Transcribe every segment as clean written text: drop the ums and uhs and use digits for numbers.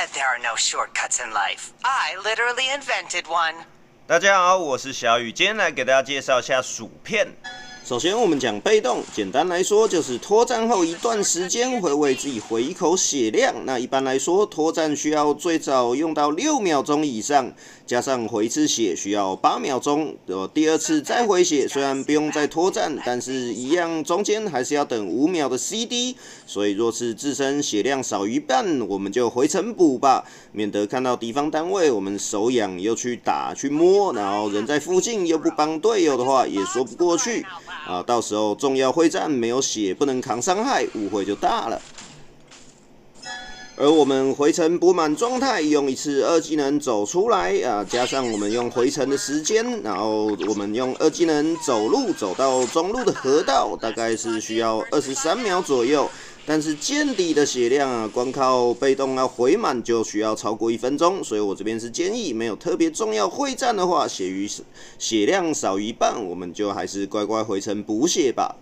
said there are no shortcuts in life. I literally invented one. 大家好，我是小雨，今天来给大家介绍一下薯片。首先，我们讲被动，简单来说就是脱战后一段时间会为自己回一口血量。那一般来说，脱战需要最早用到6秒钟以上，加上回一次血需要8秒钟。第二次再回血，虽然不用再脱战，但是一样中间还是要等5秒的 CD。所以，若是自身血量少于半，我们就回城补吧，免得看到敌方单位我们手痒又去打去摸，然后人在附近又不帮队友的话，也说不过去。到时候重要会战没有血不能扛伤害，误会就大了。而我们回城补满状态，用一次2技能走出来加上我们用回城的时间，然后我们用2技能走路走到中路的河道，大概是需要23秒左右。但是见底的血量光靠被动要回满就需要超过1分钟，所以我这边是建议没有特别重要会战的话，血量少于半，我们就还是乖乖回城补血吧。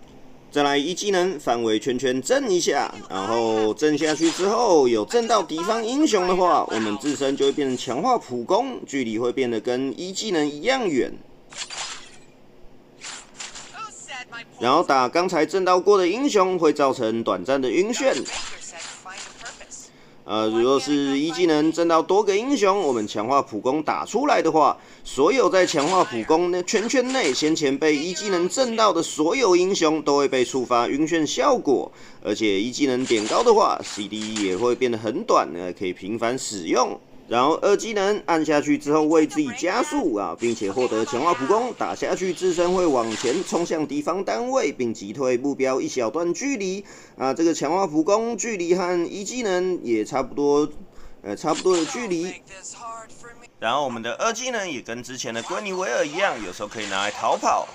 再来1技能范围圈圈震一下，然后震下去之后有震到敌方英雄的话，我们自身就会变成强化普攻，距离会变得跟1技能一样远。然后打刚才震到过的英雄会造成短暂的晕眩。如果是1技能震到多个英雄，我们强化普攻打出来的话，所有在强化普攻的圈圈内先前被1技能震到的所有英雄都会被触发晕眩效果，而且1技能点高的话 ，CD 也会变得很短，可以频繁使用。然后2技能按下去之后为自己加速并且获得强化普攻，打下去自身会往前冲向敌方单位，并击退目标一小段距离这个强化普攻距离和1技能也差不多的距离。然后我们的2技能也跟之前的圭尼维尔一样，有时候可以拿来逃跑。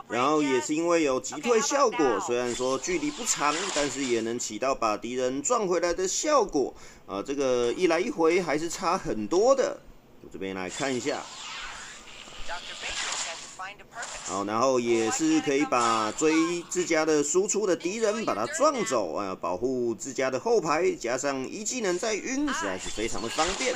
然后也是因为有击退效果，虽然说距离不长，但是也能起到把敌人撞回来的效果。这个一来一回还是差很多的。我这边来看一下。好，然后也是可以把追自家的输出的敌人把他撞走保护自家的后排，加上1技能再晕，实在是非常的方便。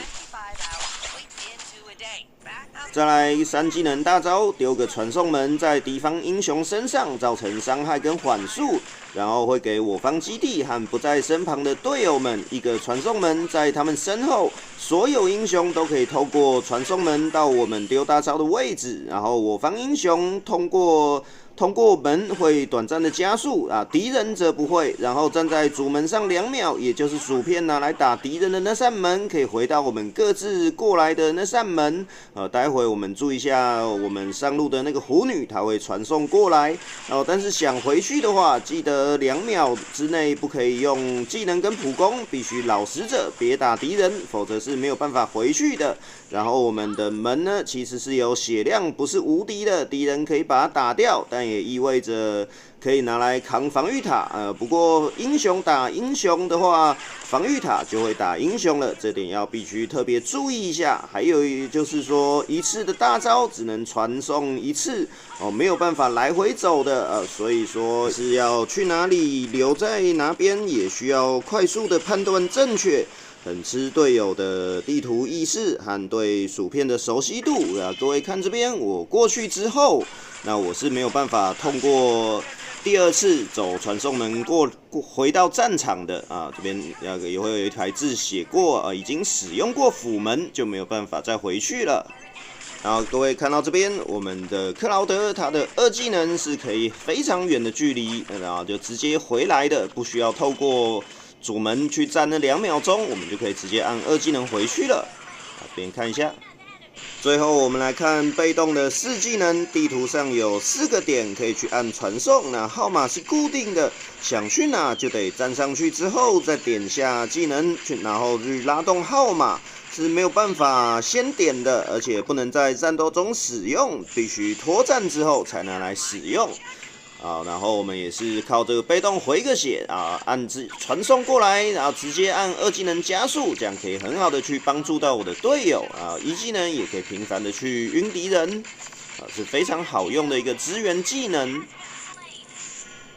再来3技能大招，丢个传送门在敌方英雄身上，造成伤害跟缓速，然后会给我方基地和不在身旁的队友们一个传送门在他们身后，所有英雄都可以透过传送门到我们丢大招的位置，然后我方英雄通过门会短暂的加速敌人则不会，然后站在主门上2秒，也就是薯片拿来打敌人的那扇门，可以回到我们各自过来的那扇门。待会我们注意一下我们上路的那个狐女，她会传送过来。但是想回去的话，记得2秒之内不可以用技能跟普攻，必须老实者别打敌人，否则是没有办法回去的。然后我们的门呢，其实是有血量，不是无敌的，敌人可以把它打掉，但也意味着可以拿来扛防御塔。不过英雄打英雄的话，防御塔就会打英雄了，这点要必须特别注意一下。还有就是说，一次的大招只能传送1次没有办法来回走的所以说是要去哪里留在哪边，也需要快速的判断正确。很吃队友的地图意识和对薯片的熟悉度各位看这边，我过去之后，那我是没有办法通过第2次走传送门回到战场的这边也会有一台字写过已经使用过辅门，就没有办法再回去了。然后各位看到这边，我们的克劳德他的2技能是可以非常远的距离，然后就直接回来的，不需要透过主门去站那2秒钟，我们就可以直接按2技能回去了。这边看一下。最后我们来看被动的4技能，地图上有4个点可以去按传送，那号码是固定的，想去哪就得站上去之后再点下技能然后去拉动号码，是没有办法先点的，而且不能在战斗中使用，必须脱战之后才能来使用。然后我们也是靠这个被动回个血按传送过来，然后直接按2技能加速，这样可以很好的去帮助到我的队友1技能也可以频繁的去晕敌人是非常好用的一个支援技能。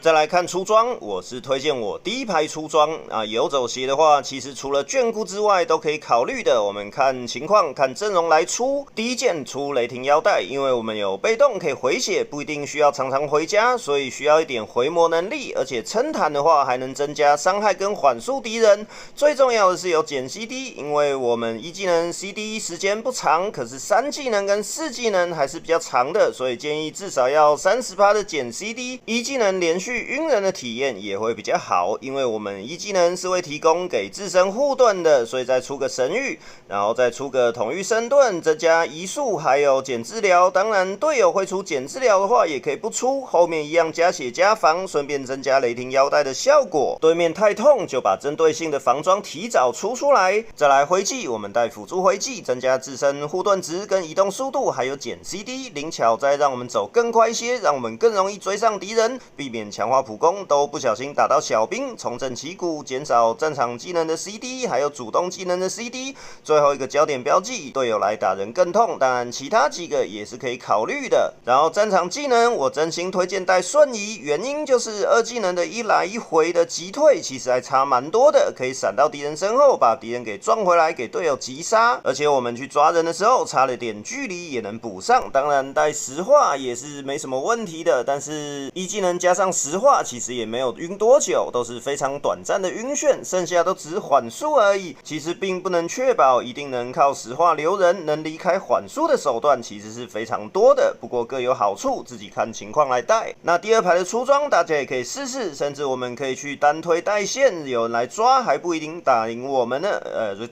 再来看出装，我是推荐我第一排出装啊。游走鞋的话，其实除了眷顾之外，都可以考虑的。我们看情况、看阵容来出。第一件出雷霆腰带，因为我们有被动可以回血，不一定需要常常回家，所以需要一点回魔能力。而且撑弹的话，还能增加伤害跟缓速敌人。最重要的是有减 CD， 因为我们一技能 CD 时间不长，可是3技能跟4技能还是比较长的，所以建议至少要30%的减 CD。一技能连续晕人的体验也会比较好，因为我们一技能是会提供给自身护盾的，所以再出个神域，然后再出个统御深盾，增加移速，还有减治疗。当然队友会出减治疗的话，也可以不出，后面一样加血加防，顺便增加雷霆腰带的效果。对面太痛，就把针对性的防装提早出来。再来回击，我们带辅助回击，增加自身护盾值跟移动速度，还有减 CD， 灵巧再让我们走更快一些，让我们更容易追上敌人，避免强化普攻都不小心打到小兵，重整旗鼓，减少战场技能的 CD， 还有主动技能的 CD。最后一个焦点标记，队友来打人更痛，当然其他几个也是可以考虑的。然后战场技能，我真心推荐带瞬移，原因就是2技能的一来一回的击退，其实还差蛮多的，可以闪到敌人身后，把敌人给撞回来，给队友击杀。而且我们去抓人的时候，差了点距离也能补上。当然带石化也是没什么问题的，但是一技能加上石化，其实也没有晕多久，都是非常短暂的晕眩，剩下都只是缓速而已。其实并不能确保一定能靠石化留人，能离开缓速的手段其实是非常多的，不过各有好处，自己看情况来带。那第二排的出装大家也可以试试，甚至我们可以去单推带线，有人来抓还不一定打赢我们呢。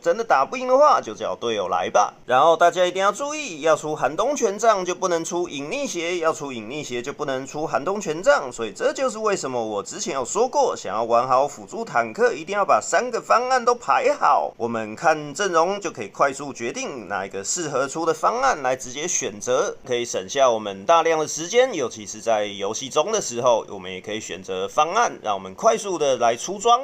真的打不赢的话，就叫队友来吧。然后大家一定要注意，要出寒冬权杖就不能出隐匿鞋，要出隐匿鞋就不能出寒冬权杖，所以这就是为什么我之前有说过，想要玩好辅助坦克，一定要把3个方案都排好。我们看阵容就可以快速决定哪一个适合出的方案来直接选择，可以省下我们大量的时间，尤其是在游戏中的时候，我们也可以选择方案，让我们快速的来出装。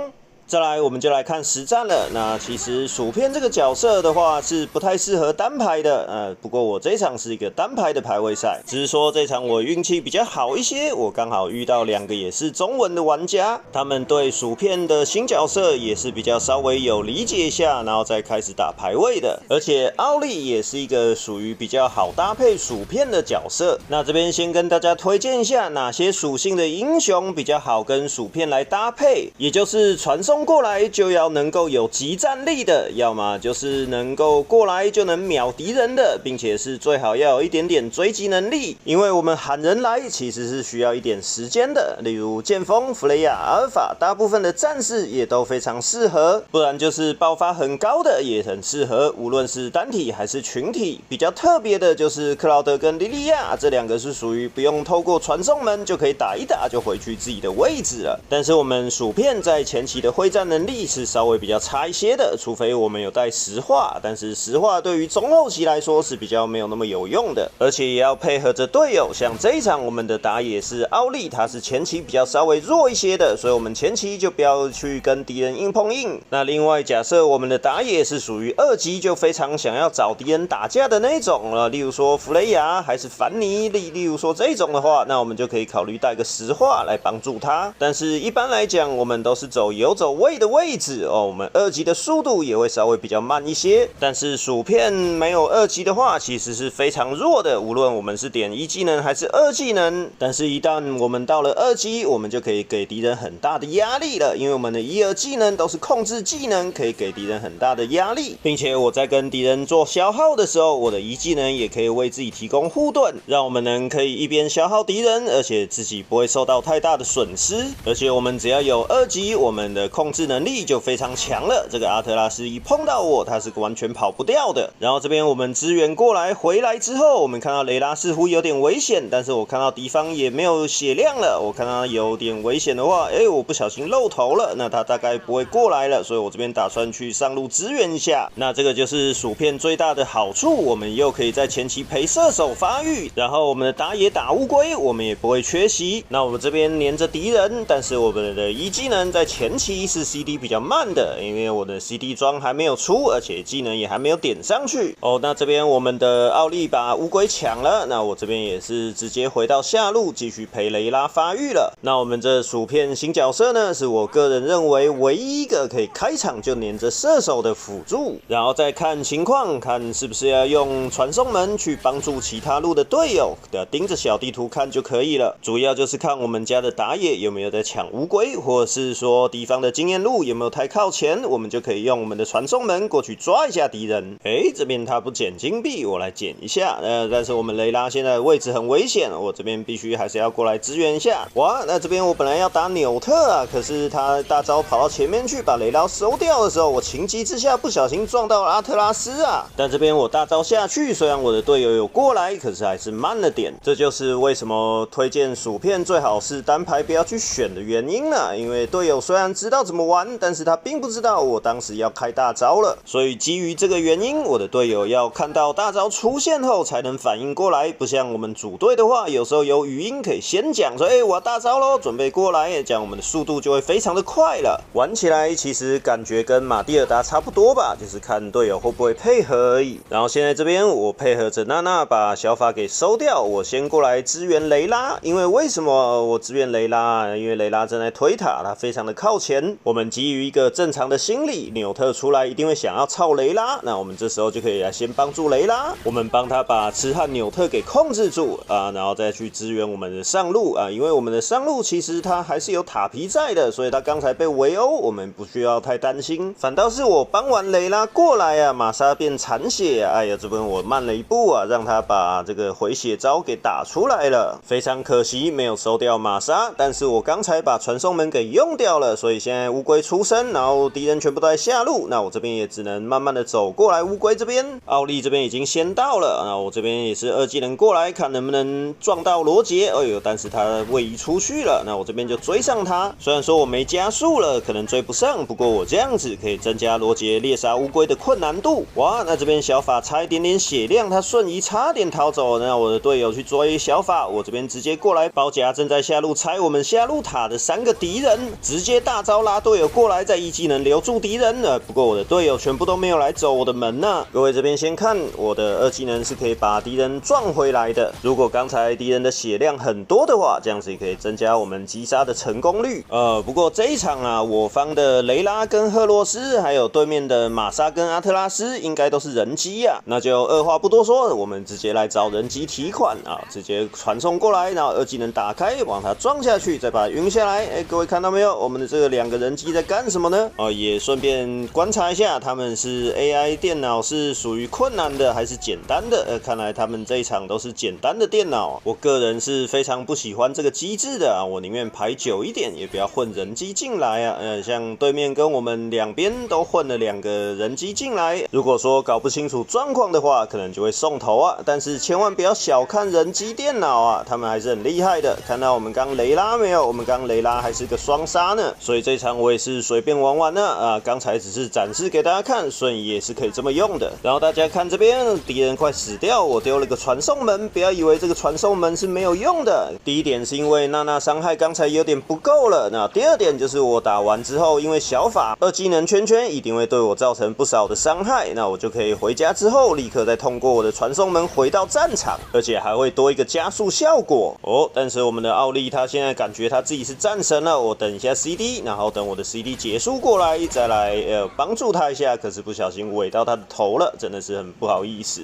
再来，我们就来看实战了。那其实薯片这个角色的话是不太适合单排的，不过我这一场是一个单排的排位赛，只是说这场我运气比较好一些，我刚好遇到2个也是中文的玩家，他们对薯片的新角色也是比较稍微有理解一下，然后再开始打排位的。而且奥利也是一个属于比较好搭配薯片的角色。那这边先跟大家推荐一下哪些属性的英雄比较好跟薯片来搭配，也就是传送过来就要能够有即战力的，要么就是能够过来就能秒敌人的，并且是最好要有一点点追击能力，因为我们喊人来其实是需要一点时间的。例如剑锋、弗雷亚、阿尔法，大部分的战士也都非常适合，不然就是爆发很高的也很适合，无论是单体还是群体。比较特别的就是克劳德跟莉莉亚，这2个是属于不用透过传送门就可以打一打就回去自己的位置了。但是我们薯片在前期的会战能力是稍微比较差一些的，除非我们有带石化，但是石化对于中后期来说是比较没有那么有用的，而且也要配合着队友。像这一场我们的打野是奥利，他是前期比较稍微弱一些的，所以我们前期就不要去跟敌人硬碰硬。那另外假设我们的打野是属于2级，就非常想要找敌人打架的那种了，例如说弗雷亚还是凡尼，例如说这种的话，那我们就可以考虑带个石化来帮助他。但是一般来讲，我们都是走游走位的位置哦，我们2级的速度也会稍微比较慢一些。但是薯片没有2级的话，其实是非常弱的，无论我们是点1技能还是2技能。但是一旦我们到了2级，我们就可以给敌人很大的压力了，因为我们的1、2技能都是控制技能，可以给敌人很大的压力，并且我在跟敌人做消耗的时候，我的1技能也可以为自己提供护盾，让我们可以一边消耗敌人，而且自己不会受到太大的损失。而且我们只要有2级，我们的控制能力就非常强了。这个阿特拉斯一碰到我，他是完全跑不掉的。然后这边我们支援过来回来之后，我们看到雷拉似乎有点危险，但是我看到敌方也没有血量了。我看到有点危险的话，我不小心露头了，那他大概不会过来了，所以我这边打算去上路支援一下。那这个就是薯片最大的好处，我们又可以在前期陪射手发育，然后我们的打野打乌龟，我们也不会缺席。那我们这边黏着敌人，但是我们的1技能在前期是 CD 比较慢的，因为我的 CD 装还没有出，而且技能也还没有点上去。那这边我们的奥利把乌龟抢了，那我这边也是直接回到下路继续陪雷拉发育了。那我们这薯片新角色呢，是我个人认为唯一一个可以开场就黏着射手的辅助，然后再看情况，看是不是要用传送门去帮助其他路的队友，盯着小地图看就可以了。主要就是看我们家的打野有没有在抢乌龟，或者是说敌方的经验路有没有太靠前，我们就可以用我们的传送门过去抓一下敌人。这边他不捡金币，我来捡一下。但是我们雷拉现在的位置很危险，我这边必须还是要过来支援一下。哇，那这边我本来要打纽特啊，可是他大招跑到前面去把雷拉收掉的时候，我情急之下不小心撞到了阿特拉斯啊。但这边我大招下去，虽然我的队友有过来，可是还是慢了点。这就是为什么推荐薯片最好是单排不要去选的原因了。因为队友虽然知道怎么玩，但是他并不知道我当时要开大招了。所以基于这个原因，我的队友要看到大招出现后才能反应过来，不像我们组队的话，有时候有语音可以先讲说，我要大招咯，准备过来，这样我们的速度就会非常的快了。玩起来其实感觉跟马蒂尔达差不多吧，就是看队友会不会配合而已。然后现在这边我配合着娜娜把小法给收掉，我先过来支援雷拉。因为什么我支援雷拉？因为雷拉正在推塔，他非常的靠前。我们基于一个正常的心理，纽特出来一定会想要操雷拉，那我们这时候就可以来先帮助雷拉，我们帮他把痴汉纽特给控制住啊，然后再去支援我们的上路啊。因为我们的上路其实他还是有塔皮在的，所以他刚才被围殴，我们不需要太担心。反倒是我帮完雷拉过来啊，玛莎变残血啊，哎呀，这边我慢了一步啊，让他把这个回血招给打出来了，非常可惜没有收掉玛莎，但是我刚才把传送门给用掉了，所以现在乌龟出生，然后敌人全部都在下路，那我这边也只能慢慢的走过来乌龟这边。奥利这边已经先到了，那我这边也是二技能过来，看能不能撞到罗杰。但是他位移出去了，那我这边就追上他。虽然说我没加速了，可能追不上，不过我这样子可以增加罗杰猎杀乌龟的困难度。哇，那这边小法差一点点血量，他瞬移差点逃走，那我的队友去追小法，我这边直接过来包夹正在下路拆我们下路塔的3个敌人，直接大招拉队友过来，再一技能留住敌人。不过我的队友全部都没有来走我的门啊。各位这边先看我的二技能是可以把敌人撞回来的，如果刚才敌人的血量很多的话，这样子也可以增加我们击杀的成功率。不过这一场啊，我方的雷拉跟赫洛斯，还有对面的玛莎跟阿特拉斯，应该都是人机啊。那就二话不多说，我们直接来找人机提款啊，直接传送过来，然后二技能打开，往他撞下去，再把它晕下来。各位看到没有？我们的这个2个人机在干什么呢？也顺便观察一下，他们是 AI 电脑是属于困难的还是简单的？看来他们这一场都是简单的电脑。我个人是非常不喜欢这个机制的啊，我宁愿排久一点，也不要混人机进来啊。像对面跟我们两边都混了2个人机进来，如果说搞不清楚状况的话，可能就会送头啊。但是千万不要小看人机电脑啊，他们还是很厉害的。看到我们刚雷拉没有？我们刚雷拉还是个双杀呢，所以这场我也是随便玩玩呢啊。刚才只是展示给大家看，瞬移也是可以这么用的。然后大家看这边，敌人快死掉，我丢了个传送门，不要以为这个传送门是没有用的。第一点是因为娜娜伤害刚才有点不够了，那第二点就是我打完之后，因为小法2技能圈圈一定会对我造成不少的伤害，那我就可以回家之后立刻再通过我的传送门回到战场，而且还会多一个加速效果但是我们的奥利他现在感觉他自己是战神了，我等一下 CD， 然后等我的 CD 结束过来再来帮助他一下，可是不小心尾到他的头了，真的是很不好意思。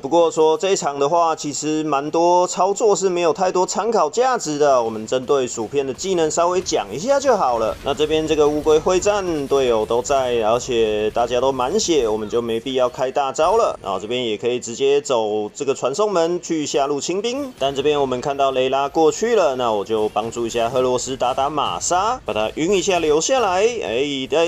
不过说这一场的话，其实蛮多操作是没有太多参考价值的，我们针对薯片的技能稍微讲一下就好了。那这边这个乌龟会战队友都在，而且大家都满血，我们就没必要开大招了。然后这边也可以直接走这个传送门去下路清兵，但这边我们看到雷拉过去了，那我就帮助一下赫洛斯打玛莎，把他晕一下留下来。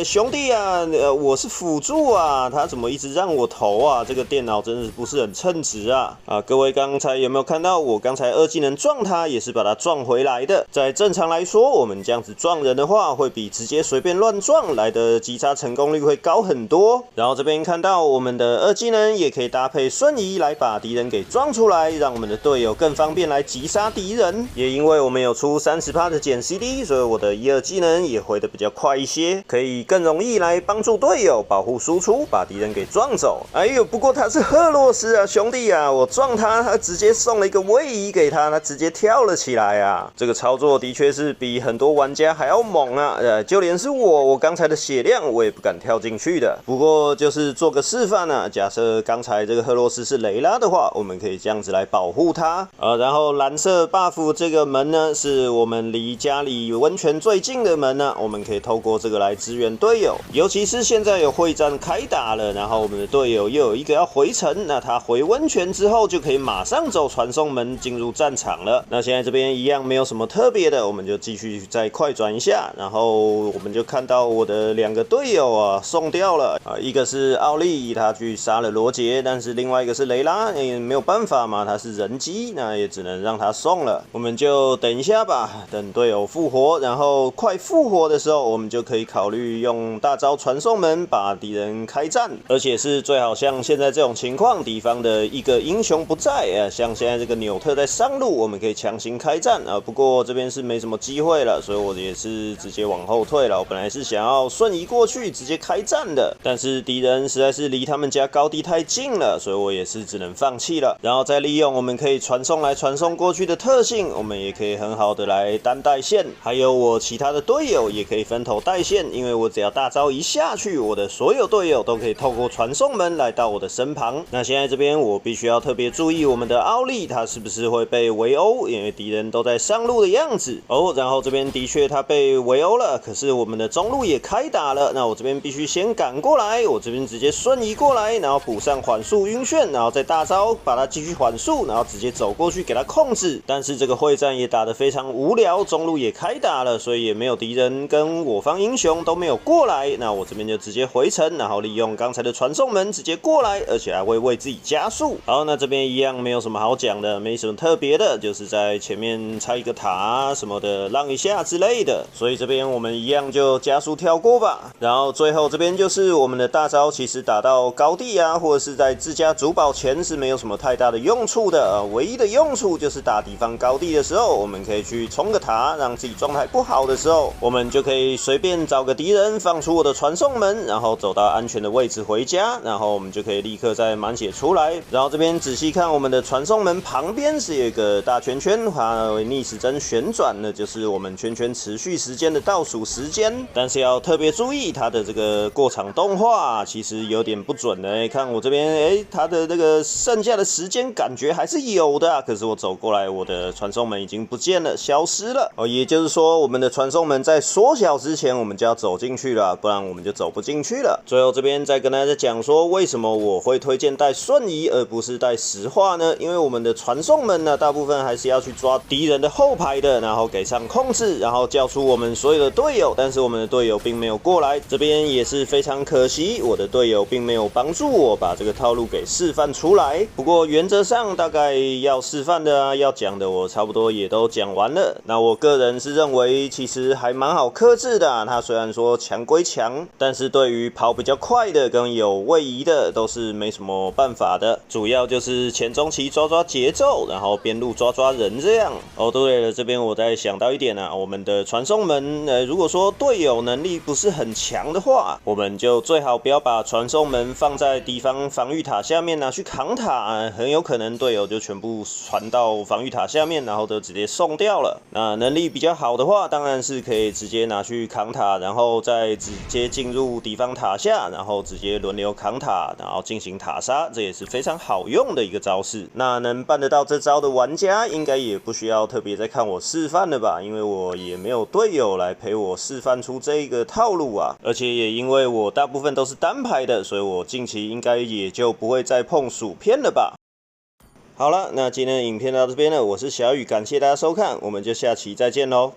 兄弟啊，我是辅助啊，他怎么一直让我投啊？这个电脑真的是不是很称职啊！各位刚才有没有看到我刚才2技能撞他，也是把他撞回来的。在正常来说，我们这样子撞人的话，会比直接随便乱撞来的击杀成功率会高很多。然后这边看到我们的2技能也可以搭配瞬移来把敌人给撞出来，让我们的队友更方便来击杀敌人。也因为我们有出30%的减 CD， 所以我的1、2技能也回的比较较快一些，可以更容易来帮助队友保护输出，把敌人给撞走。哎呦，不过他是赫洛斯啊，兄弟啊，我撞他，他直接送了一个位移给他，他直接跳了起来啊！这个操作的确是比很多玩家还要猛啊！就连是我刚才的血量我也不敢跳进去的。不过就是做个示范啊，假设刚才这个赫洛斯是雷拉的话，我们可以这样子来保护他。然后蓝色 buff 这个门呢，是我们离家里温泉最近的门呢，我们可以透过这个来支援队友。尤其是现在有会战开打了，然后我们的队友又有一个要回城，那他回温泉之后就可以马上走传送门进入战场了。那现在这边一样没有什么特别的，我们就继续再快转一下，然后我们就看到我的2个队友啊送掉了一个是奥利，他去杀了罗杰，但是另外一个是雷拉，没有办法嘛，他是人机，那也只能让他送了。我们就等一下吧，等队友复活，然后快复活的时候，我们就可以考虑用大招传送门把敌人开战，而且是最好像现在这种情况，敌方的一个英雄不在像现在这个纽特在上路，我们可以强行开战不过这边是没什么机会了，所以我也是直接往后退了。我本来是想要瞬移过去直接开战的，但是敌人实在是离他们家高地太近了，所以我也是只能放弃了。然后再利用我们可以传送来传送过去的特性，我们也可以很好的来单带线，还有我其他的队友也可以分头带线，因为我只要大招一下去，我的所有队友都可以透过传送门来到我的身旁。那现在这边我必须要特别注意我们的奥利，他是不是会被围殴，因为敌人都在上路的样子然后这边的确他被围殴了，可是我们的中路也开打了，那我这边必须先赶过来，我这边直接瞬移过来，然后补上缓速晕眩，然后再大招把他继续缓速，然后直接走过去给他控制。但是这个会战也打得非常无聊，中路也开打了，所以也没有敌人跟我方英雄都没有过来，那我这边就直接回城，然后利用刚才的传送门直接过来，而且还会为自己加速。好，那这边一样没有什么好讲的，没什么特别的，就是在前面拆一个塔什么的让一下之类的，所以这边我们一样就加速跳过吧。然后最后这边就是我们的大招，其实打到高地啊，或者是在自家主堡前是没有什么太大的用处的唯一的用处就是打敌方高地的时候，我们可以去冲个塔，让自己状态不好的时候，我们就可以随便找个敌人放出我的传送门，然后走到安全的位置回家，然后我们就可以立刻再满血出来。然后这边仔细看我们的传送门旁边是有一个大圈圈，它为逆时针旋转，那就是我们圈圈持续时间的倒数时间。但是要特别注意它的这个过场动画其实有点不准的看我这边它的这个剩下的时间感觉还是有的可是我走过来我的传送门已经不见了，消失了也就是说我们的传送门在缩小之前我们就要走进去了，不然我们就走不进去了。最后这边再跟大家讲说为什么我会推荐带瞬移而不是带石化呢？因为我们的传送门呢大部分还是要去抓敌人的后排的，然后给上控制，然后叫出我们所有的队友，但是我们的队友并没有过来，这边也是非常可惜，我的队友并没有帮助我把这个套路给示范出来。不过原则上大概要示范的要讲的我差不多也都讲完了。那我个人是认为其实还蛮好克制的它虽然说强归强，但是对于跑比较快的跟有位移的都是没什么办法的，主要就是前中期抓节奏，然后边路抓人这样。对了，这边我再想到一点我们的传送门如果说队友能力不是很强的话，我们就最好不要把传送门放在敌方防御塔下面拿去扛塔很有可能队友就全部传到防御塔下面，然后就直接送掉了。那能力比较好的话，当然是可以直接拿去扛塔，然后再直接进入敌方塔下，然后直接轮流扛塔，然后进行塔杀，这也是非常好用的一个招式。那能办得到这招的玩家，应该也不需要特别再看我示范了吧，因为我也没有队友来陪我示范出这个套路而且也因为我大部分都是单排的，所以我近期应该也就不会再碰薯片了吧。好了，那今天的影片到这边了，我是小雨，感谢大家收看，我们就下期再见咯。